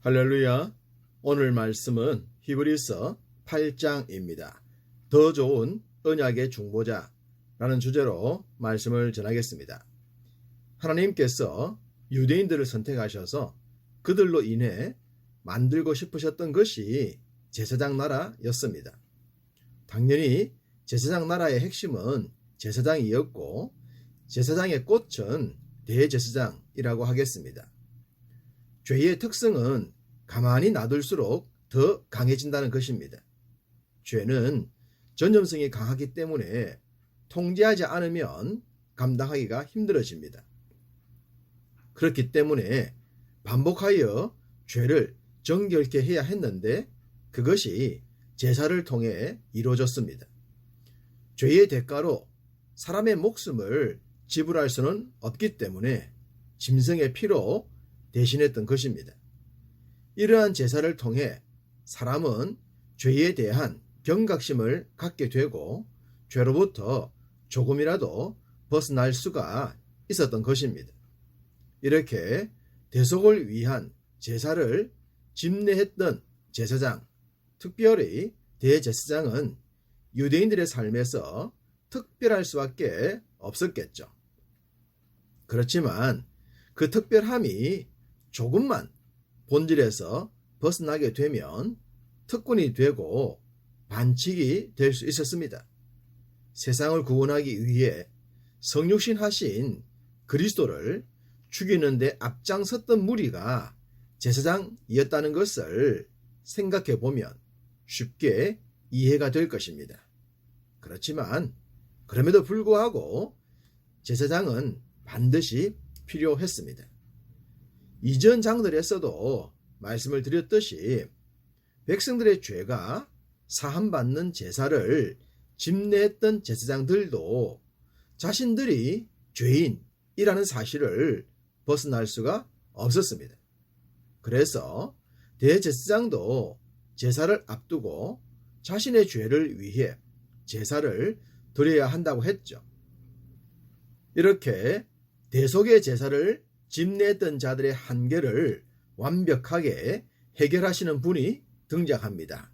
할렐루야. 오늘 말씀은 히브리서 8장입니다. 더 좋은 언약의 중보자라는 주제로 말씀을 전하겠습니다. 하나님께서 유대인들을 선택하셔서 그들로 인해 만들고 싶으셨던 것이 제사장 나라였습니다. 당연히 제사장 나라의 핵심은 제사장이었고 제사장의 꽃은 대제사장이라고 하겠습니다. 죄의 특성은 가만히 놔둘수록 더 강해진다는 것입니다. 죄는 전염성이 강하기 때문에 통제하지 않으면 감당하기가 힘들어집니다. 그렇기 때문에 반복하여 죄를 정결케 해야 했는데 그것이 제사를 통해 이루어졌습니다. 죄의 대가로 사람의 목숨을 지불할 수는 없기 때문에 짐승의 피로 대신했던 것입니다. 이러한 제사를 통해 사람은 죄에 대한 경각심을 갖게 되고 죄로부터 조금이라도 벗어날 수가 있었던 것입니다. 이렇게 대속을 위한 제사를 집례했던 제사장, 특별히 대제사장은 유대인들의 삶에서 특별할 수밖에 없었겠죠. 그렇지만 그 특별함이 조금만 본질에서 벗어나게 되면 특권이 되고 반칙이 될 수 있었습니다. 세상을 구원하기 위해 성육신하신 그리스도를 죽이는 데 앞장섰던 무리가 제사장이었다는 것을 생각해 보면 쉽게 이해가 될 것입니다. 그렇지만 그럼에도 불구하고 제사장은 반드시 필요했습니다. 이전 장들에서도 말씀을 드렸듯이 백성들의 죄가 사함받는 제사를 집례했던 제사장들도 자신들이 죄인이라는 사실을 벗어날 수가 없었습니다. 그래서 대제사장도 제사를 앞두고 자신의 죄를 위해 제사를 드려야 한다고 했죠. 이렇게 대속의 제사를 집례했던 자들의 한계를 완벽하게 해결하시는 분이 등장합니다.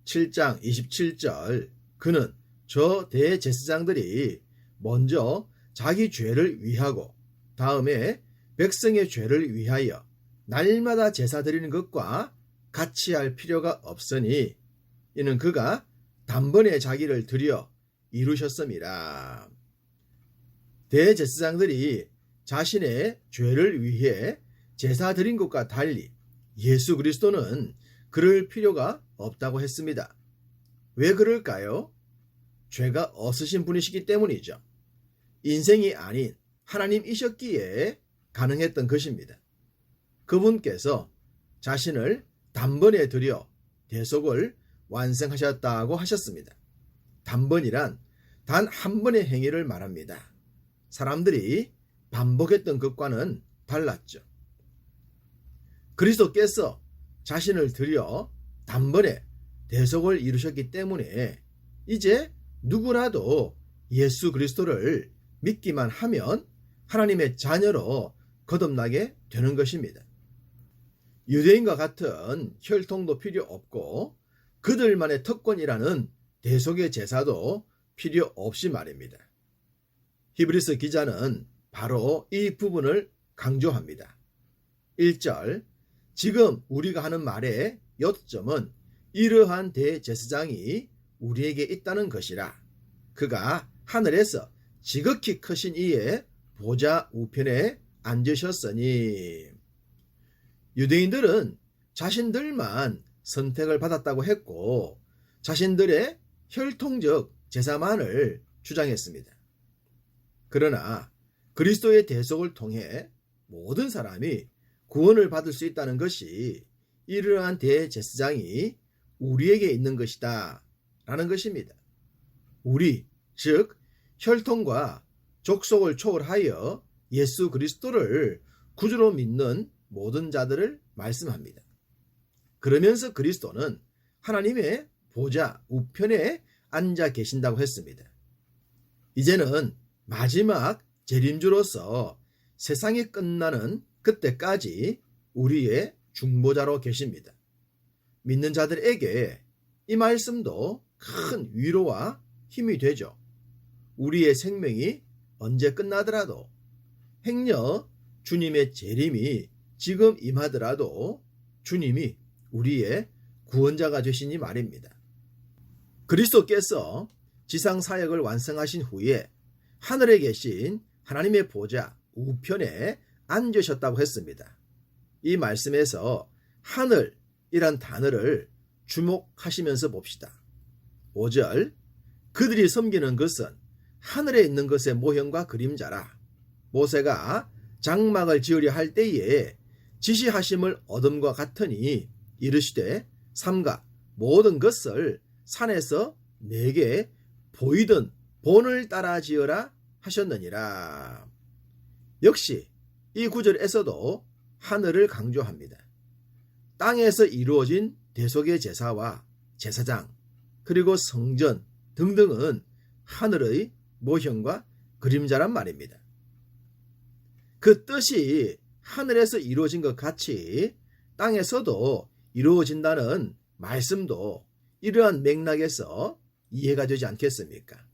7장 27절 그는 저 대제사장들이 먼저 자기 죄를 위하고 다음에 백성의 죄를 위하여 날마다 제사 드리는 것과 같이 할 필요가 없으니 이는 그가 단번에 자기를 드려 이루셨음이라. 대제사장들이 자신의 죄를 위해 제사 드린 것과 달리 예수 그리스도는 그럴 필요가 없다고 했습니다. 왜 그럴까요? 죄가 없으신 분이시기 때문이죠. 인생이 아닌 하나님이셨기에 가능했던 것입니다. 그분께서 자신을 단번에 드려 대속을 완성하셨다고 하셨습니다. 단번이란 단 한 번의 행위를 말합니다. 사람들이 반복했던 것과는 달랐죠. 그리스도께서 자신을 드려 단번에 대속을 이루셨기 때문에 이제 누구라도 예수 그리스도를 믿기만 하면 하나님의 자녀로 거듭나게 되는 것입니다. 유대인과 같은 혈통도 필요 없고 그들만의 특권이라는 대속의 제사도 필요 없이 말입니다. 히브리서 기자는 바로 이 부분을 강조합니다. 1절 지금 우리가 하는 말의 요점은 이러한 대제사장이 우리에게 있다는 것이라. 그가 하늘에서 지극히 크신 이의 보좌 우편에 앉으셨으니. 유대인들은 자신들만 선택을 받았다고 했고 자신들의 혈통적 제사만을 주장했습니다. 그러나 그리스도의 대속을 통해 모든 사람이 구원을 받을 수 있다는 것이 이러한 대제사장이 우리에게 있는 것이다 라는 것입니다. 우리, 즉 혈통과 족속을 초월하여 예수 그리스도를 구주로 믿는 모든 자들을 말씀합니다. 그러면서 그리스도는 하나님의 보좌 우편에 앉아 계신다고 했습니다. 이제는 마지막 재림주로서 세상이 끝나는 그때까지 우리의 중보자로 계십니다. 믿는 자들에게 이 말씀도 큰 위로와 힘이 되죠. 우리의 생명이 언제 끝나더라도, 행여 주님의 재림이 지금 임하더라도 주님이 우리의 구원자가 되시니 말입니다. 그리스도께서 지상 사역을 완성하신 후에 하늘에 계신 하나님의 보좌 우편에 앉으셨다고 했습니다. 이 말씀에서 하늘이란 단어를 주목하시면서 봅시다. 5절, 그들이 섬기는 것은 하늘에 있는 것의 모형과 그림자라. 모세가 장막을 지으려 할 때에 지시하심을 얻음과 같으니 이르시되 삼가 모든 것을 산에서 내게 보이던 본을 따라 지어라 하셨느니라. 역시 이 구절에서도 하늘을 강조합니다. 땅에서 이루어진 대속의 제사와 제사장, 그리고 성전 등등은 하늘의 모형과 그림자란 말입니다. 그 뜻이 하늘에서 이루어진 것 같이 땅에서도 이루어진다는 말씀도 이러한 맥락에서 이해가 되지 않겠습니까?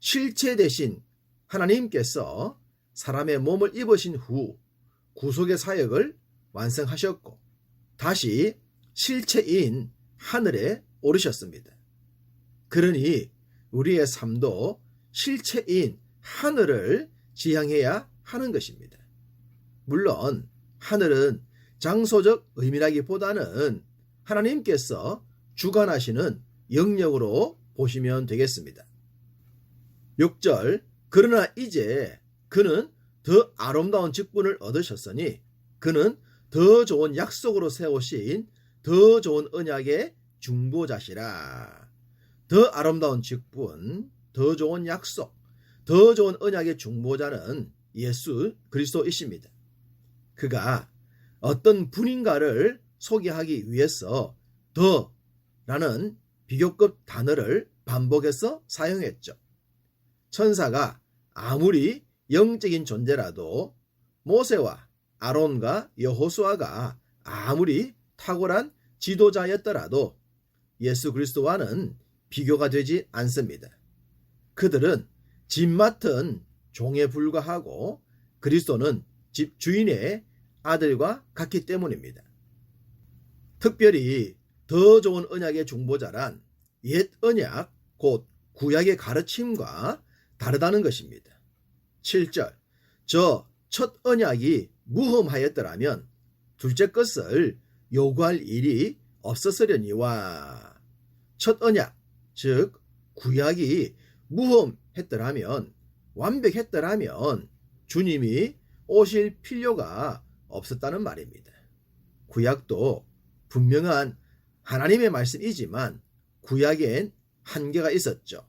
실체 대신 하나님께서 사람의 몸을 입으신 후 구속의 사역을 완성하셨고 다시 실체인 하늘에 오르셨습니다. 그러니 우리의 삶도 실체인 하늘을 지향해야 하는 것입니다. 물론 하늘은 장소적 의미라기보다는 하나님께서 주관하시는 영역으로 보시면 되겠습니다. 6절, 그러나 이제 그는 더 아름다운 직분을 얻으셨으니 그는 더 좋은 약속으로 세우신 더 좋은 언약의 중보자시라. 더 아름다운 직분, 더 좋은 약속, 더 좋은 언약의 중보자는 예수 그리스도이십니다. 그가 어떤 분인가를 소개하기 위해서 더라는 비교급 단어를 반복해서 사용했죠. 천사가 아무리 영적인 존재라도 모세와 아론과 여호수아가 아무리 탁월한 지도자였더라도 예수 그리스도와는 비교가 되지 않습니다. 그들은 집 맡은 종에 불과하고 그리스도는 집 주인의 아들과 같기 때문입니다. 특별히 더 좋은 언약의 중보자란 옛 언약 곧 구약의 가르침과 다르다는 것입니다. 7절, 저 첫 언약이 무흠하였더라면 둘째 것을 요구할 일이 없었으려니와. 첫 언약, 즉 구약이 무흠했더라면, 완벽했더라면 주님이 오실 필요가 없었다는 말입니다. 구약도 분명한 하나님의 말씀이지만 구약엔 한계가 있었죠.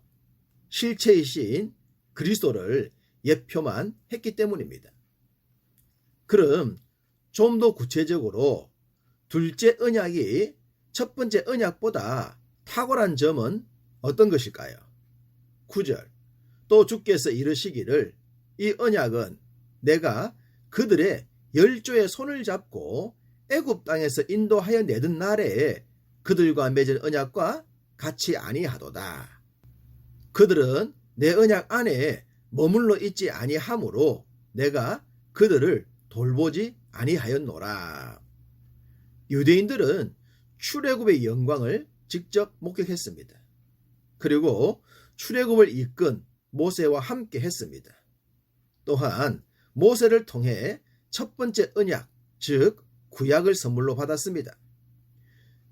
실체이신 그리스도를 예표만 했기 때문입니다. 그럼 좀 더 구체적으로 둘째 언약이 첫 번째 언약보다 탁월한 점은 어떤 것일까요? 9절, 또 주께서 이르시기를 이 언약은 내가 그들의 열조의 손을 잡고 애굽 땅에서 인도하여 내던 날에 그들과 맺은 언약과 같이 아니하도다. 그들은 내 언약 안에 머물러 있지 아니하므로 내가 그들을 돌보지 아니하였노라. 유대인들은 출애굽의 영광을 직접 목격했습니다. 그리고 출애굽을 이끈 모세와 함께 했습니다. 또한 모세를 통해 첫 번째 언약, 즉 구약을 선물로 받았습니다.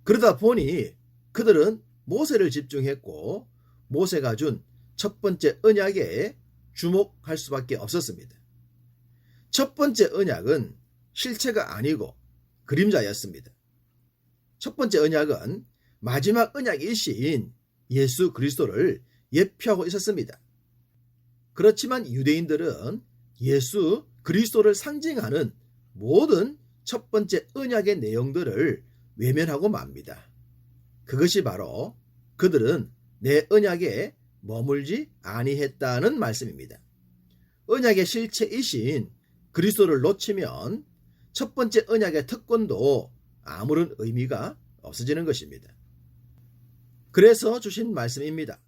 그러다 보니 그들은 모세를 집중했고 모세가 준 첫 번째 언약에 주목할 수밖에 없었습니다. 첫 번째 언약은 실체가 아니고 그림자였습니다. 첫 번째 언약은 마지막 언약이신 예수 그리스도를 예표하고 있었습니다. 그렇지만 유대인들은 예수 그리스도를 상징하는 모든 첫 번째 언약의 내용들을 외면하고 맙니다. 그것이 바로 그들은 내 언약에 머물지 아니했다는 말씀입니다. 언약의 실체이신 그리스도를 놓치면 첫 번째 언약의 특권도 아무런 의미가 없어지는 것입니다. 그래서 주신 말씀입니다.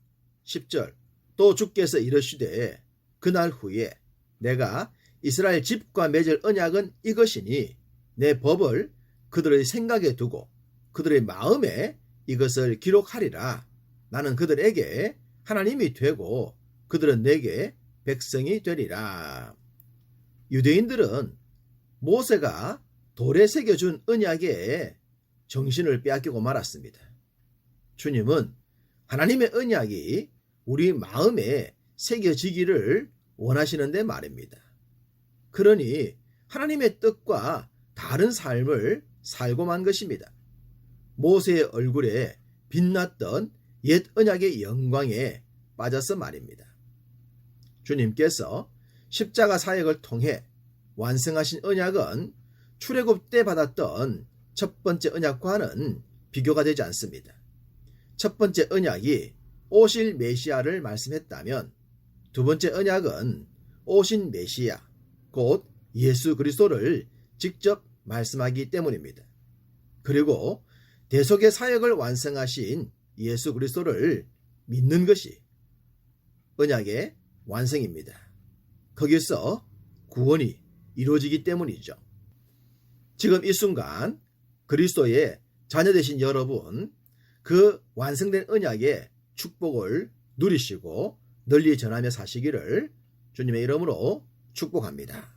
10절 또 주께서 이르시되 그날 후에 내가 이스라엘 집과 맺을 언약은 이것이니 내 법을 그들의 생각에 두고 그들의 마음에 이것을 기록하리라. 나는 그들에게 하나님이 되고 그들은 내게 백성이 되리라. 유대인들은 모세가 돌에 새겨준 언약에 정신을 빼앗기고 말았습니다. 주님은 하나님의 언약이 우리 마음에 새겨지기를 원하시는데 말입니다. 그러니 하나님의 뜻과 다른 삶을 살고만 것입니다. 모세의 얼굴에 빛났던 옛 언약의 영광에 빠져서 말입니다. 주님께서 십자가 사역을 통해 완성하신 언약은 출애굽 때 받았던 첫 번째 언약과는 비교가 되지 않습니다. 첫 번째 언약이 오실 메시아를 말씀했다면 두 번째 언약은 오신 메시아, 곧 예수 그리스도를 직접 말씀하기 때문입니다. 그리고 대속의 사역을 완성하신 예수 그리스도를 믿는 것이 언약의 완성입니다. 거기서 구원이 이루어지기 때문이죠. 지금 이 순간 그리스도의 자녀 되신 여러분, 그 완성된 언약의 축복을 누리시고 널리 전하며 사시기를 주님의 이름으로 축복합니다.